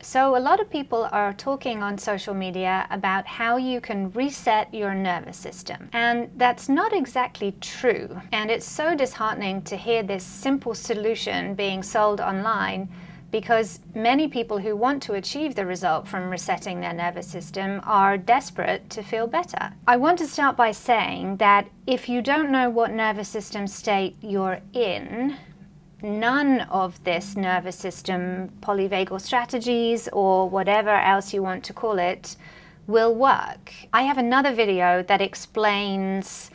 So a lot of people are talking on social media about how you can reset your nervous system. And that's not exactly true. And it's so disheartening to hear this simple solution being sold online, because many people who want to achieve the result from resetting their nervous system are desperate to feel better. I want to start by saying that if you don't know what nervous system state you're in, none of this nervous system polyvagal strategies or whatever else you want to call it will work. I have another video that explains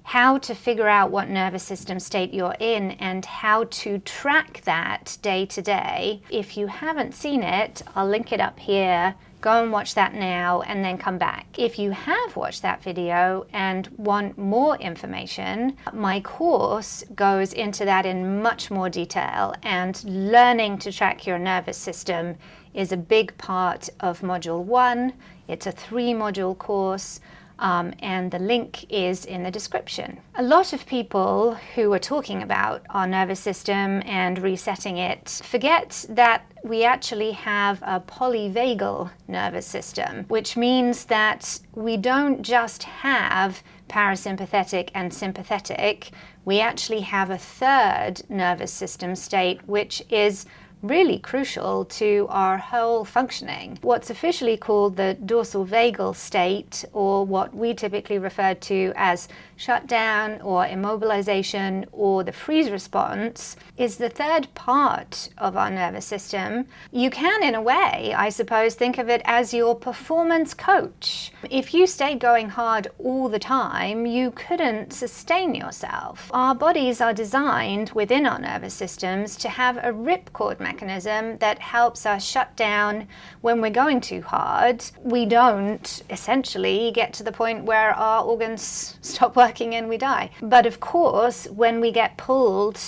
how to figure out what nervous system state you're in and how to track that day to day. If you haven't seen it, I'll link it up here. Go and watch that now and then come back. If you have watched that video and want more information, my course goes into that in much more detail, and learning to track your nervous system is a big part of Module 1. It's a 3-module course. And the link is in the description. A lot of people who are talking about our nervous system and resetting it forget that we actually have a polyvagal nervous system, which means that we don't just have parasympathetic and sympathetic, we actually have a third nervous system state, which is really crucial to our whole functioning. What's officially called the dorsal vagal state, or what we typically refer to as shutdown or immobilization or the freeze response, is the third part of our nervous system. You can, in a way, I suppose, think of it as your performance coach. If you stayed going hard all the time, you couldn't sustain yourself. Our bodies are designed within our nervous systems to have a ripcord mechanism that helps us shut down when we're going too hard. We don't essentially get to the point where our organs stop working and we die. But of course, when we get pulled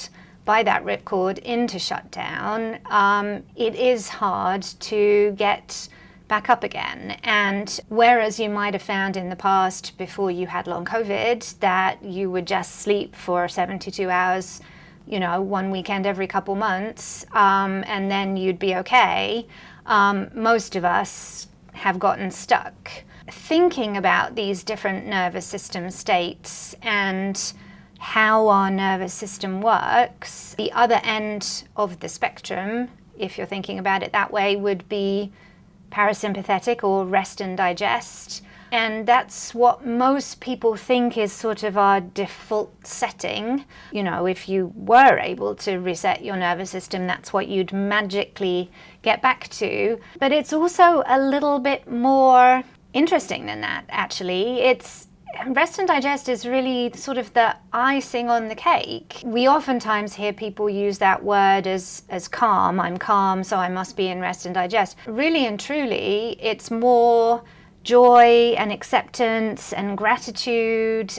by that ripcord into shutdown, it is hard to get back up again. And whereas you might have found in the past, before you had long COVID, that you would just sleep for 72 hours, you know, one weekend every couple months, and then you'd be okay, most of us have gotten stuck. Thinking about these different nervous system states and how our nervous system works, the other end of the spectrum, if you're thinking about it that way, would be parasympathetic or rest and digest. And that's what most people think is sort of our default setting. You know, if you were able to reset your nervous system, that's what you'd magically get back to. But it's also a little bit more interesting than that, actually. Rest and digest is really sort of the icing on the cake. We oftentimes hear people use that word as calm. I'm calm, so I must be in rest and digest. Really and truly, it's more joy and acceptance and gratitude.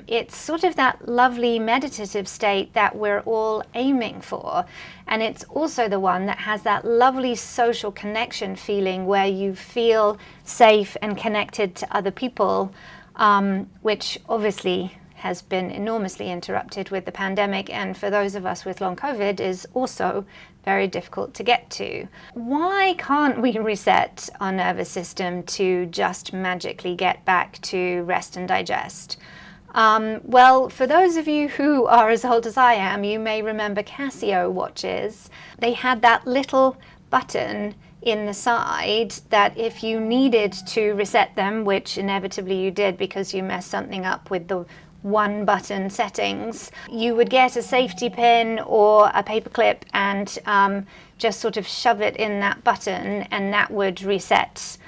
It's sort of that lovely meditative state that we're all aiming for. And it's also the one that has that lovely social connection feeling where you feel safe and connected to other people, which obviously has been enormously interrupted with the pandemic, and for those of us with long COVID is also very difficult to get to. Why can't we reset our nervous system to just magically get back to rest and digest? Well, for those of you who are as old as I am, you may remember Casio watches. They had that little button in the side that if you needed to reset them, which inevitably you did because you messed something up with the one button settings, you would get a safety pin or a paper clip and just sort of shove it in that button, and that would reset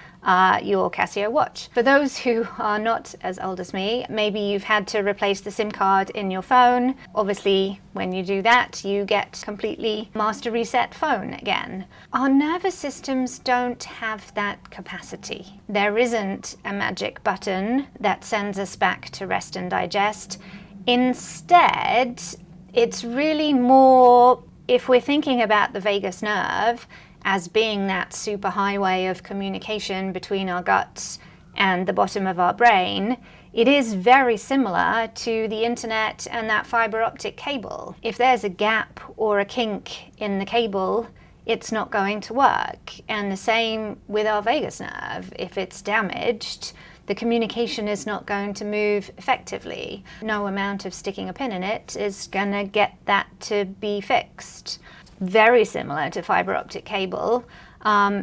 your Casio watch. For those who are not as old as me, maybe you've had to replace the SIM card in your phone. Obviously, when you do that, you get completely master reset phone again. Our nervous systems don't have that capacity. There isn't a magic button that sends us back to rest and digest. Instead, it's really more, if we're thinking about the vagus nerve as being that superhighway of communication between our guts and the bottom of our brain, it is very similar to the internet and that fiber optic cable. If there's a gap or a kink in the cable, it's not going to work. And the same with our vagus nerve. If it's damaged, the communication is not going to move effectively. No amount of sticking a pin in it is going to get that to be fixed. Very similar to fiber optic cable.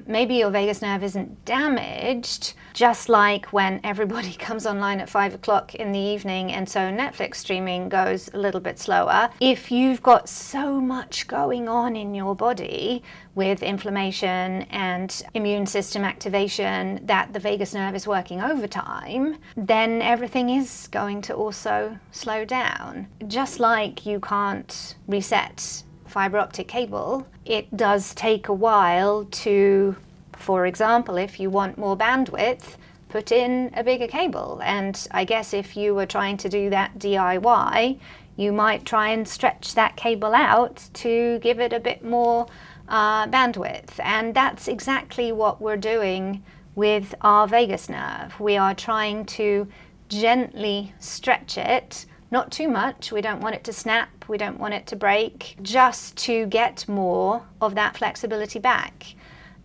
Maybe your vagus nerve isn't damaged, just like when everybody comes online at 5 o'clock in the evening and so Netflix streaming goes a little bit slower. If you've got so much going on in your body with inflammation and immune system activation that the vagus nerve is working overtime, then everything is going to also slow down. Just like you can't reset fiber optic cable, it does take a while to, for example, if you want more bandwidth, put in a bigger cable. And I guess if you were trying to do that DIY, you might try and stretch that cable out to give it a bit more bandwidth. And that's exactly what we're doing with our vagus nerve. We are trying to gently stretch it. Not too much, we don't want it to snap, we don't want it to break, just to get more of that flexibility back.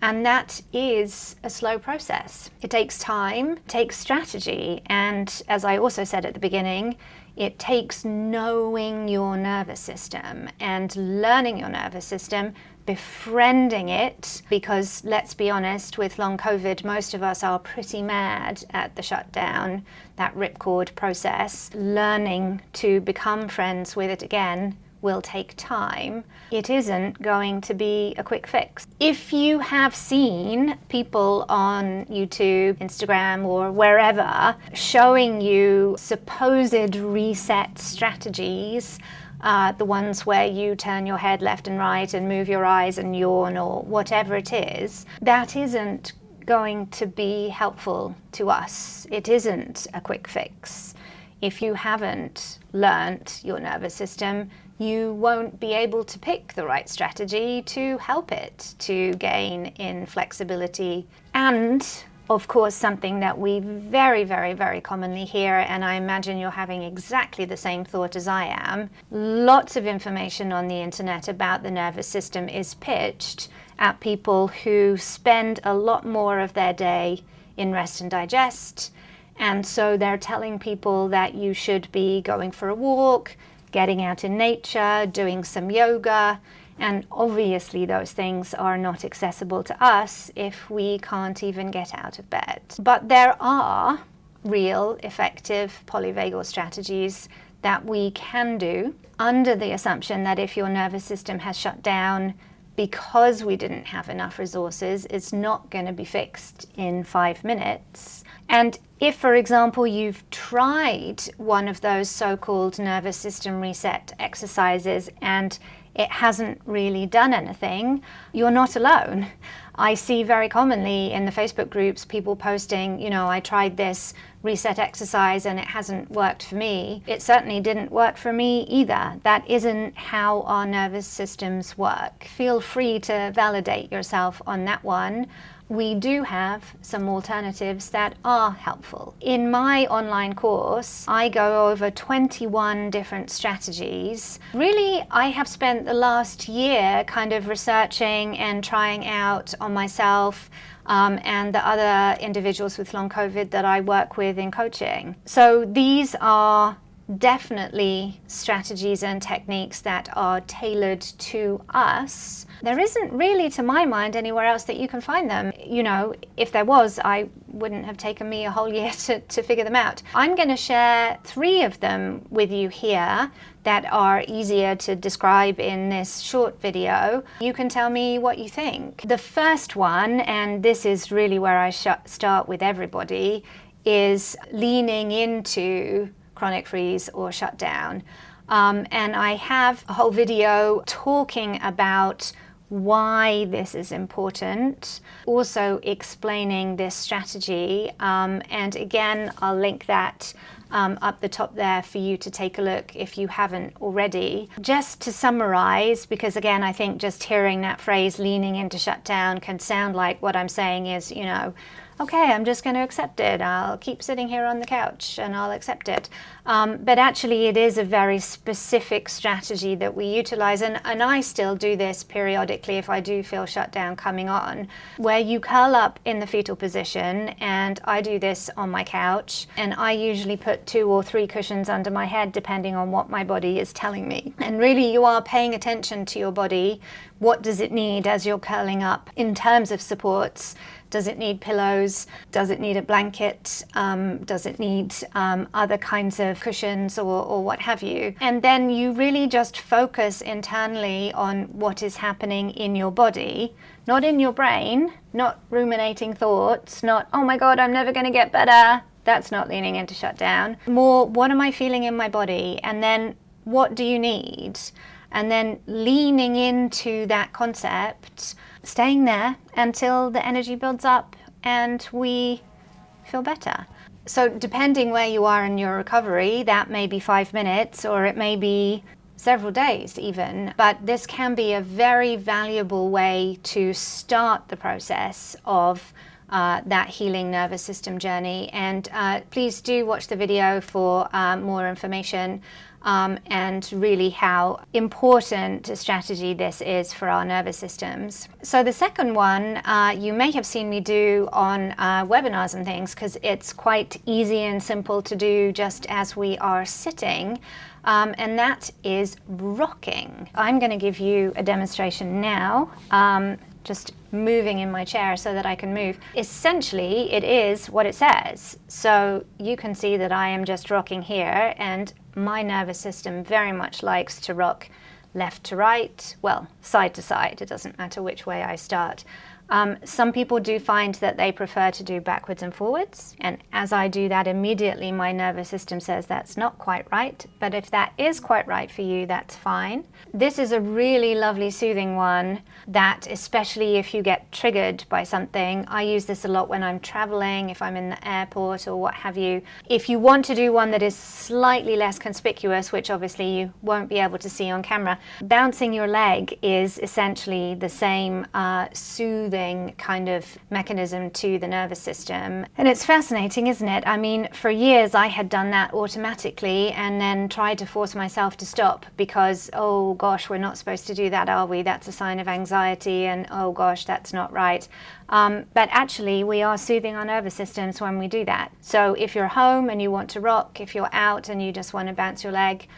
And that is a slow process. It takes time, it takes strategy, and as I also said at the beginning, it takes knowing your nervous system and learning your nervous system, befriending it, because let's be honest, with long COVID, most of us are pretty mad at the shutdown, that ripcord process. Learning to become friends with it again will take time. It isn't going to be a quick fix. If you have seen people on YouTube, Instagram, or wherever showing you supposed reset strategies, the ones where you turn your head left and right and move your eyes and yawn or whatever it is, that isn't going to be helpful to us. It isn't a quick fix. If you haven't learnt your nervous system, you won't be able to pick the right strategy to help it to gain in flexibility. And of course, something that we very, very, very commonly hear, and I imagine you're having exactly the same thought as I am, lots of information on the internet about the nervous system is pitched at people who spend a lot more of their day in rest and digest. And so they're telling people that you should be going for a walk, getting out in nature, doing some yoga. And obviously those things are not accessible to us if we can't even get out of bed. But there are real effective polyvagal strategies that we can do under the assumption that if your nervous system has shut down because we didn't have enough resources, it's not going to be fixed in 5 minutes. And if, for example, you've tried one of those so-called nervous system reset exercises and it hasn't really done anything, you're not alone. I see very commonly in the Facebook groups people posting, you know, I tried this reset exercise and it hasn't worked for me. It certainly didn't work for me either. That isn't how our nervous systems work. Feel free to validate yourself on that one. We do have some alternatives that are helpful. In my online course, I go over 21 different strategies. Really, I have spent the last year kind of researching and trying out on myself and the other individuals with long COVID that I work with in coaching. So these are definitely strategies and techniques that are tailored to us. There isn't really, to my mind, anywhere else that you can find them. You know, if there was, I wouldn't have taken me a whole year to figure them out. I'm going to share 3 of them with you here that are easier to describe in this short video. You can tell me what you think. The first one, and this is really where I start with everybody, is leaning into chronic freeze or shutdown. And I have a whole video talking about why this is important, also explaining this strategy, and again I'll link that up the top there for you to take a look if you haven't already. Just to summarize, because again I think just hearing that phrase leaning into shutdown can sound like what I'm saying is, you know, okay, I'm just going to accept it. I'll keep sitting here on the couch and I'll accept it. But actually it is a very specific strategy that we utilize, and I still do this periodically periodically if I do feel shutdown coming on, where you curl up in the fetal position, and I do this on my couch, and I usually put 2 or 3 cushions under my head depending on what my body is telling me. And really you are paying attention to your body. What does it need as you're curling up in terms of supports? Does it need pillows? Does it need a blanket? Does it need other kinds of cushions or what have you? And then you really just focus internally on what is happening in your body, not in your brain, not ruminating thoughts, not, oh my God, I'm never going to get better. That's not leaning into shutdown. More, what am I feeling in my body? And then what do you need? And then leaning into that concept, staying there until the energy builds up and we feel better. So depending where you are in your recovery, that may be 5 minutes or it may be several days even, but this can be a very valuable way to start the process of that healing nervous system journey. And please do watch the video for more information and really how important a strategy this is for our nervous systems. So the second one you may have seen me do on webinars and things, because it's quite easy and simple to do just as we are sitting, and that is rocking. I'm going to give you a demonstration now, just moving in my chair so that I can move. Essentially, it is what it says. So you can see that I am just rocking here, and my nervous system very much likes to rock left to right, well, side to side. It doesn't matter which way I start. Some people do find that they prefer to do backwards and forwards, and as I do that, immediately my nervous system says that's not quite right, but if that is quite right for you, that's fine. This is a really lovely soothing one that, especially if you get triggered by something, I use this a lot when I'm traveling, if I'm in the airport or what have you. If you want to do one that is slightly less conspicuous, which obviously you won't be able to see on camera, bouncing your leg is essentially the same soothing kind of mechanism to the nervous system. And it's fascinating, isn't it? I mean, for years I had done that automatically and then tried to force myself to stop because, oh gosh, we're not supposed to do that, are we? That's a sign of anxiety, and oh gosh, that's not right. But actually we are soothing our nervous systems when we do that. So if you're home and you want to rock, if you're out and you just want to bounce your leg,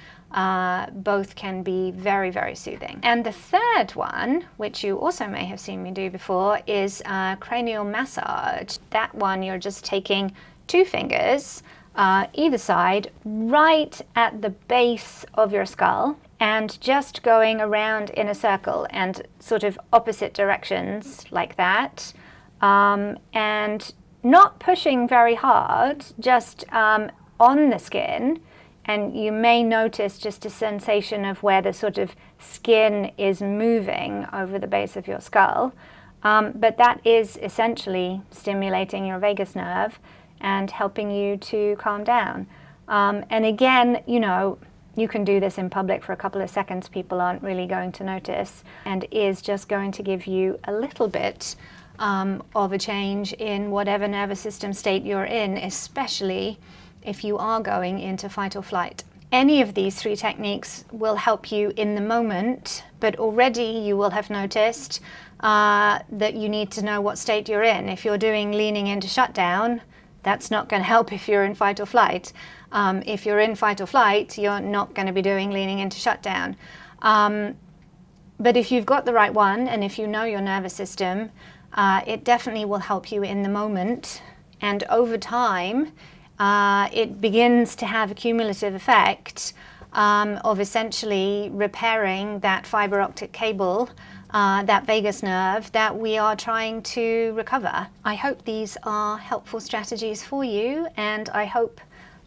both can be very, very soothing. And the third one, which you also may have seen me do before, is cranial massage. That one, you're just taking 2 fingers either side right at the base of your skull and just going around in a circle and sort of opposite directions like that, and not pushing very hard, just on the skin. And you may notice just a sensation of where the sort of skin is moving over the base of your skull. But that is essentially stimulating your vagus nerve and helping you to calm down. And again, you know, you can do this in public for a couple of seconds. People aren't really going to notice, and is just going to give you a little bit of a change in whatever nervous system state you're in, especially if you are going into fight or flight. Any of these 3 techniques will help you in the moment, but already you will have noticed that you need to know what state you're in. If you're doing leaning into shutdown, that's not going to help if you're in fight or flight. If you're in fight or flight, you're not going to be doing leaning into shutdown. But if you've got the right one, and if you know your nervous system, it definitely will help you in the moment. And over time, it begins to have a cumulative effect of essentially repairing that fiber optic cable, that vagus nerve that we are trying to recover. I hope these are helpful strategies for you, and I hope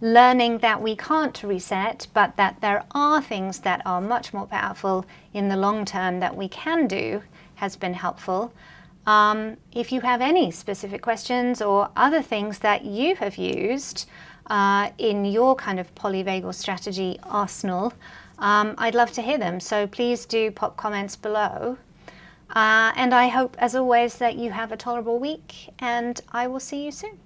learning that we can't reset, but that there are things that are much more powerful in the long term that we can do has been helpful. If you have any specific questions or other things that you have used in your kind of polyvagal strategy arsenal, I'd love to hear them. So please do pop comments below. And I hope, as always, that you have a tolerable week, and I will see you soon.